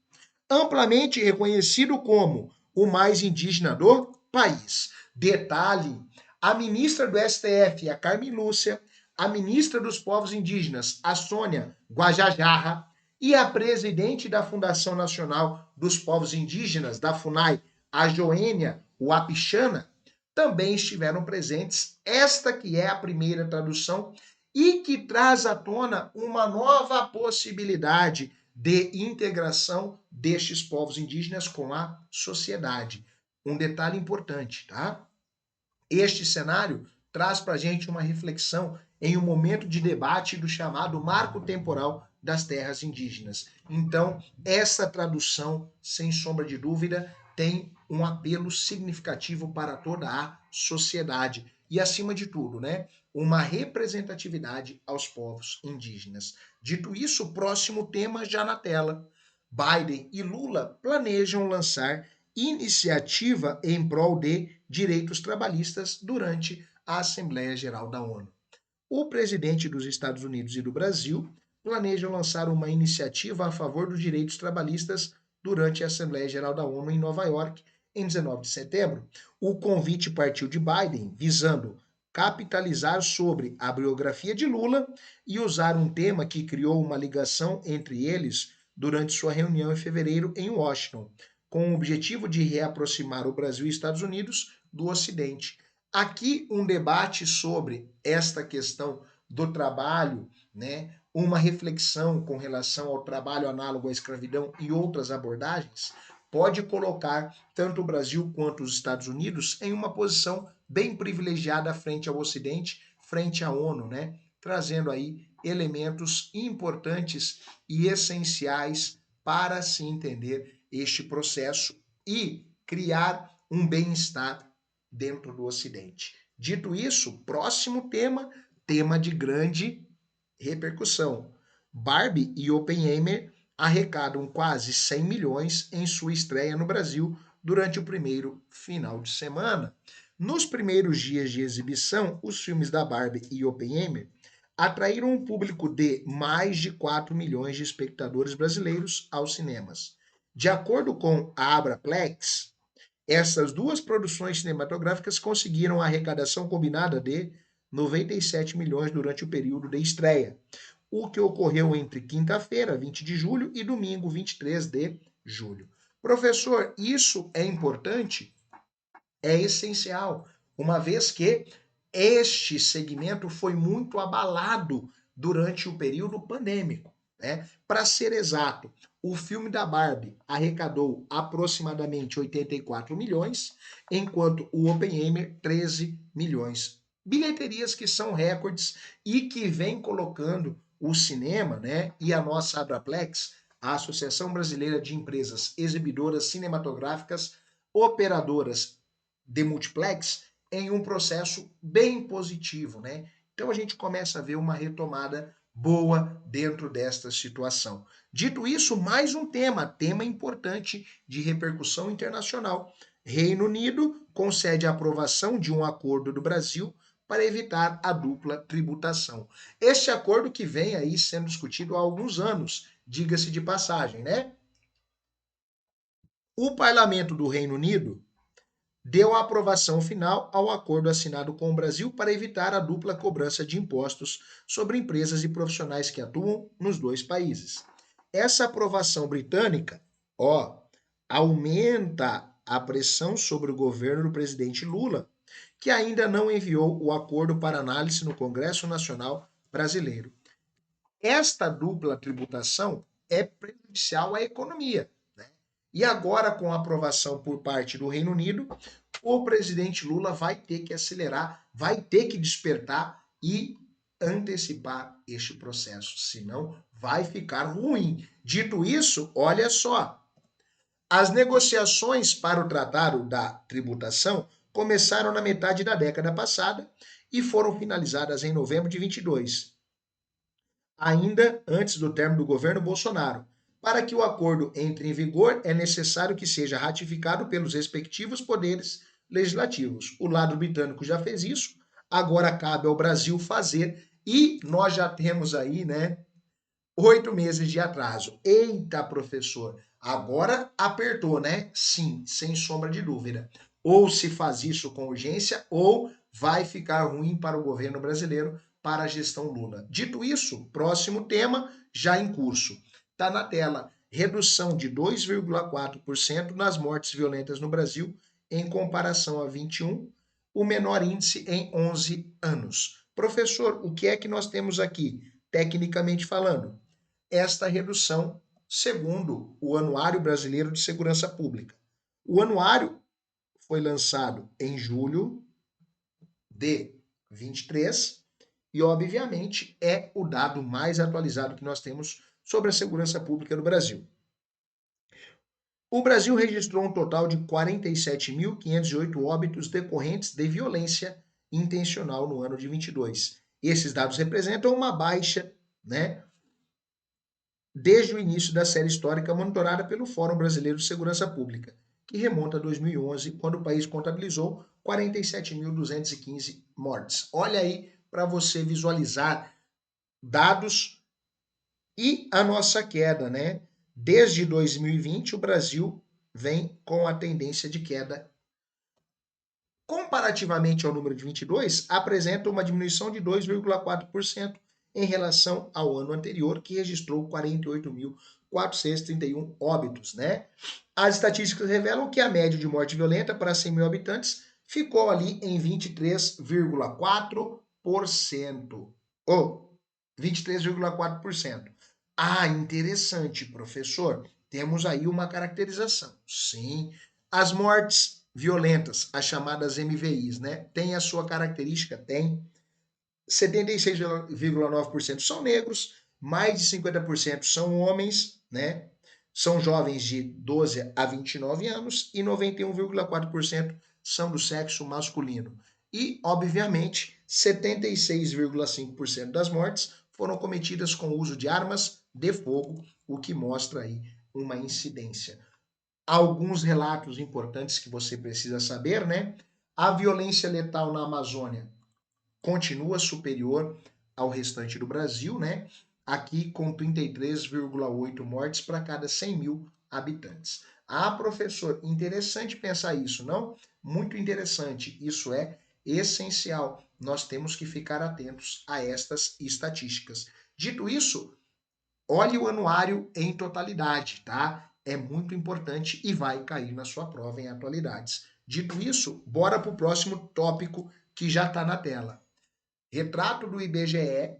amplamente reconhecido como o mais indígena do país. Detalhe: a ministra do STF, a Carmen Lúcia, a ministra dos Povos Indígenas, a Sônia Guajajarra, e a presidente da Fundação Nacional dos Povos Indígenas, da FUNAI, a Joênia Wapichana, também estiveram presentes. Esta que é a primeira tradução e que traz à tona uma nova possibilidade de integração destes povos indígenas com a sociedade. Um detalhe importante, tá? Este cenário traz para a gente uma reflexão em um momento de debate do chamado marco temporal das terras indígenas. Então, essa tradução, sem sombra de dúvida, tem um apelo significativo para toda a sociedade e, acima de tudo, né, uma representatividade aos povos indígenas. Dito isso, o próximo tema já na tela. Biden e Lula planejam lançar iniciativa em prol de direitos trabalhistas durante a Assembleia Geral da ONU. O presidente dos Estados Unidos e do Brasil planejam lançar uma iniciativa a favor dos direitos trabalhistas durante a Assembleia Geral da ONU em Nova York, em 19 de setembro. O convite partiu de Biden, visando capitalizar sobre a biografia de Lula e usar um tema que criou uma ligação entre eles durante sua reunião em fevereiro em Washington, com o objetivo de reaproximar o Brasil e Estados Unidos do Ocidente. Aqui um debate sobre esta questão do trabalho, né? Uma reflexão com relação ao trabalho análogo à escravidão e outras abordagens, pode colocar tanto o Brasil quanto os Estados Unidos em uma posição bem privilegiada frente ao Ocidente, frente à ONU, né? Trazendo aí elementos importantes e essenciais para se entender este processo e criar um bem-estar dentro do Ocidente. Dito isso, próximo tema, tema de grande repercussão. Barbie e Oppenheimer arrecadam quase 100 milhões em sua estreia no Brasil durante o primeiro final de semana. Nos primeiros dias de exibição, os filmes da Barbie e Oppenheimer atraíram um público de mais de 4 milhões de espectadores brasileiros aos cinemas. De acordo com a Abraplex, essas duas produções cinematográficas conseguiram a arrecadação combinada de 97 milhões durante o período de estreia, o que ocorreu entre quinta-feira, 20 de julho, e domingo, 23 de julho. Professor, isso é importante? É essencial, uma vez que este segmento foi muito abalado durante o período pandêmico, né? Para ser exato, o filme da Barbie arrecadou aproximadamente 84 milhões, enquanto o Oppenheimer 13 milhões. Bilheterias que são recordes e que vem colocando o cinema, né, e a nossa Abraplex, a Associação Brasileira de Empresas Exibidoras Cinematográficas Operadoras de Multiplex, em um processo bem positivo, né? Então a gente começa a ver uma retomada boa dentro desta situação. Dito isso, mais um tema importante de repercussão internacional. Reino Unido concede a aprovação de um acordo do Brasil para evitar a dupla tributação. Este acordo que vem aí sendo discutido há alguns anos, diga-se de passagem, né? O parlamento do Reino Unido deu a aprovação final ao acordo assinado com o Brasil para evitar a dupla cobrança de impostos sobre empresas e profissionais que atuam nos dois países. Essa aprovação britânica, ó, aumenta a pressão sobre o governo do presidente Lula, que ainda não enviou o acordo para análise no Congresso Nacional Brasileiro. Esta dupla tributação é prejudicial à economia, né? E agora, com a aprovação por parte do Reino Unido, o presidente Lula vai ter que acelerar, vai ter que despertar e antecipar este processo, senão vai ficar ruim. Dito isso, olha só, as negociações para o tratado da tributação começaram na metade da década passada e foram finalizadas em novembro de 22, ainda antes do término do governo Bolsonaro. Para que o acordo entre em vigor, é necessário que seja ratificado pelos respectivos poderes legislativos. O lado britânico já fez isso, agora cabe ao Brasil fazer, e nós já temos aí, né, 8 meses de atraso. Eita, professor, agora apertou, né? Sim, sem sombra de dúvida. Ou se faz isso com urgência, ou vai ficar ruim para o governo brasileiro, para a gestão Lula. Dito isso, próximo tema já em curso. Está na tela. Redução de 2,4% nas mortes violentas no Brasil em comparação a 21, o menor índice em 11 anos. Professor, o que é que nós temos aqui, tecnicamente falando? Esta redução, segundo o Anuário Brasileiro de Segurança Pública. O anuário foi lançado em julho de 23 e, obviamente, é o dado mais atualizado que nós temos sobre a segurança pública no Brasil. O Brasil registrou um total de 47.508 óbitos decorrentes de violência intencional no ano de 22. Esses dados representam uma baixa, né, desde o início da série histórica monitorada pelo Fórum Brasileiro de Segurança Pública, que remonta a 2011, quando o país contabilizou 47.215 mortes. Olha aí para você visualizar dados e a nossa queda, né? Desde 2020, o Brasil vem com a tendência de queda. Comparativamente ao número de 22, apresenta uma diminuição de 2,4% em relação ao ano anterior, que registrou 48.431 óbitos, né? As estatísticas revelam que a média de morte violenta para 100 mil habitantes ficou ali em 23,4%. Ou 23,4%. Ah, interessante, professor. Temos aí uma caracterização. Sim, as mortes violentas, as chamadas MVIs, né? Tem a sua característica, tem. 76,9% são negros, mais de 50% são homens, né? São jovens de 12 a 29 anos e 91,4% são do sexo masculino. E, obviamente, 76,5% das mortes foram cometidas com o uso de armas de fogo, o que mostra aí uma incidência. Alguns relatos importantes que você precisa saber, né? A violência letal na Amazônia continua superior ao restante do Brasil, né? Aqui com 33,8 mortes para cada 100 mil habitantes. Ah, professor, interessante pensar isso, não? Muito interessante. Isso é essencial. Nós temos que ficar atentos a estas estatísticas. Dito isso, olhe o anuário em totalidade, tá? É muito importante e vai cair na sua prova em atualidades. Dito isso, bora para o próximo tópico que já está na tela. Retrato do IBGE,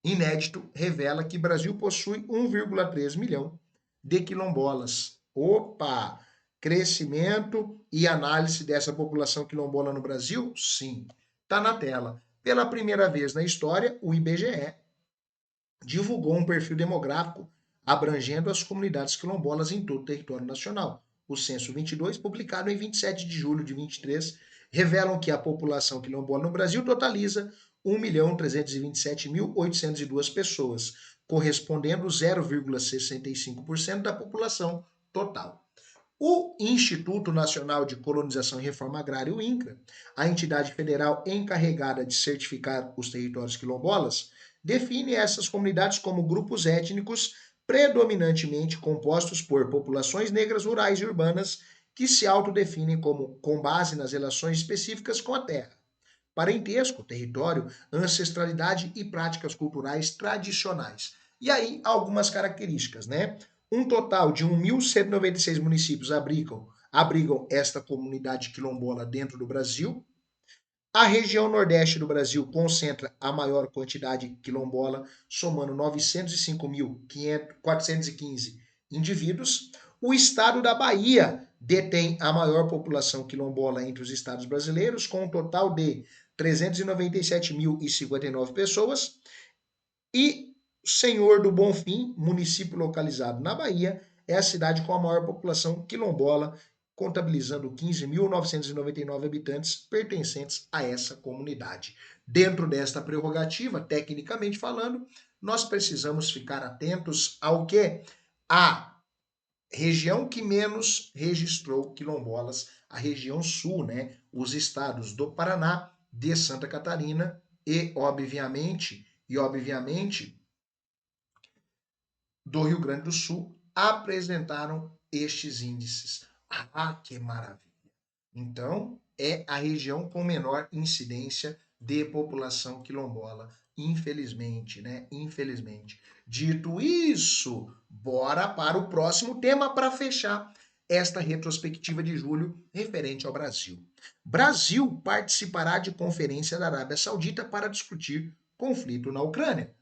inédito, revela que Brasil possui 1,3 milhão de quilombolas. Opa! Crescimento e análise dessa população quilombola no Brasil? Sim, está na tela. Pela primeira vez na história, o IBGE divulgou um perfil demográfico abrangendo as comunidades quilombolas em todo o território nacional. O Censo 22, publicado em 27 de julho de 23, revelam que a população quilombola no Brasil totaliza 1.327.802 pessoas, correspondendo 0,65% da população total. O Instituto Nacional de Colonização e Reforma Agrária, o INCRA, a entidade federal encarregada de certificar os territórios quilombolas, define essas comunidades como grupos étnicos predominantemente compostos por populações negras rurais e urbanas que se autodefinem como com base nas relações específicas com a terra. Parentesco, território, ancestralidade e práticas culturais tradicionais. E aí, algumas características, né? Um total de 1.196 municípios abrigam esta comunidade quilombola dentro do Brasil. A região nordeste do Brasil concentra a maior quantidade quilombola, somando 905.415 indivíduos. O estado da Bahia detém a maior população quilombola entre os estados brasileiros, com um total de 397.059 pessoas. E Senhor do Bonfim, município localizado na Bahia, é a cidade com a maior população quilombola, contabilizando 15.999 habitantes pertencentes a essa comunidade. Dentro desta prerrogativa, tecnicamente falando, nós precisamos ficar atentos ao que? A região que menos registrou quilombolas, a região sul, né? Os estados do Paraná, de Santa Catarina e obviamente do Rio Grande do Sul apresentaram estes índices. Ah, que maravilha! Então, é a região com menor incidência de população quilombola, infelizmente, né? Infelizmente. Dito isso, bora para o próximo tema para fechar esta retrospectiva de julho referente ao Brasil. Brasil participará de conferência da Arábia Saudita para discutir conflito na Ucrânia.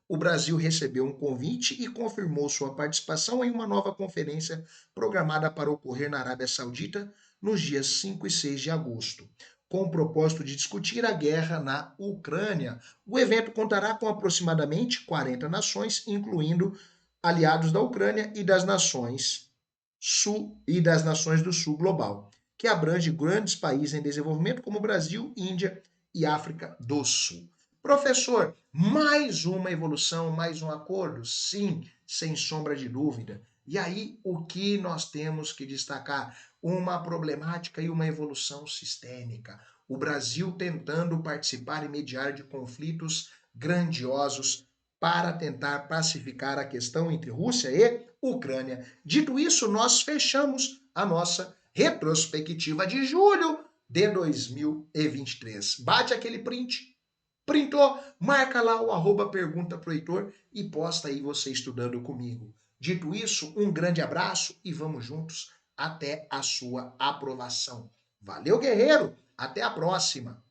O Brasil recebeu um convite e confirmou sua participação em uma nova conferência programada para ocorrer na Arábia Saudita nos dias 5 e 6 de agosto, com o propósito de discutir a guerra na Ucrânia. O evento contará com aproximadamente 40 nações, incluindo aliados da Ucrânia e das nações do Sul global, que abrange grandes países em desenvolvimento como Brasil, Índia e África do Sul. Professor, mais uma evolução, mais um acordo? Sim, sem sombra de dúvida. E aí, o que nós temos que destacar? Uma problemática e uma evolução sistêmica. O Brasil tentando participar e mediar de conflitos grandiosos para tentar pacificar a questão entre Rússia e Ucrânia. Dito isso, nós fechamos a nossa retrospectiva de julho de 2023. Bate aquele print. Printou? Marca lá o @pergunta pro Heitor e posta aí você estudando comigo. Dito isso, um grande abraço e vamos juntos até a sua aprovação. Valeu, guerreiro! Até a próxima!